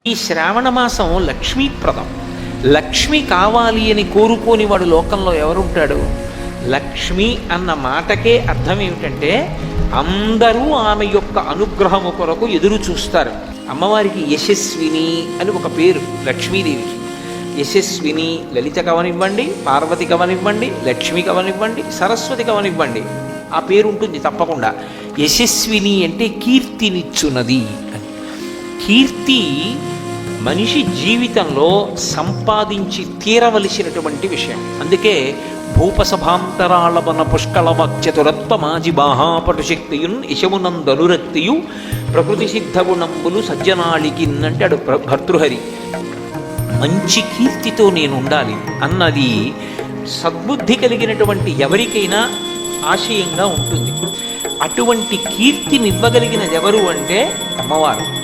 ఈ శ్రావణ మాసం లక్ష్మీప్రదం. లక్ష్మి కావాలి అని కోరుకోని వాడు లోకంలో ఎవరుంటాడు? లక్ష్మి అన్న మాటకే అర్థం ఏమిటంటే అందరూ ఆమె యొక్క అనుగ్రహము కొరకు ఎదురు చూస్తారు. అమ్మవారికి యశస్విని అని ఒక పేరు లక్ష్మీదేవికి. యశస్విని లలిత కవనివ్వండి, పార్వతి కవనివ్వండి, లక్ష్మి కవనివ్వండి, సరస్వతి కవనివ్వండి, ఆ పేరు ఉంటుంది తప్పకుండా. యశస్విని అంటే కీర్తినిచ్చున్నది అని. కీర్తి మనిషి జీవితంలో సంపాదించి తీరవలసినటువంటి విషయం. అందుకే భూపసభాంతరాళవన పుష్కళవాక్చతురత్వమాజి బాహాపటుశక్తియున్ యశమునందనురక్తియు ప్రకృతి సిద్ధగుణంబులు సజ్జనాళికిన్ అంటాడు భర్తృహరి. మంచి కీర్తితో నేను ఉండాలి అన్నది సద్బుద్ధి కలిగినటువంటి ఎవరికైనా ఆశయంగా ఉంటుంది. అటువంటి కీర్తినివ్వగలిగినది ఎవరు అంటే అమ్మవారు.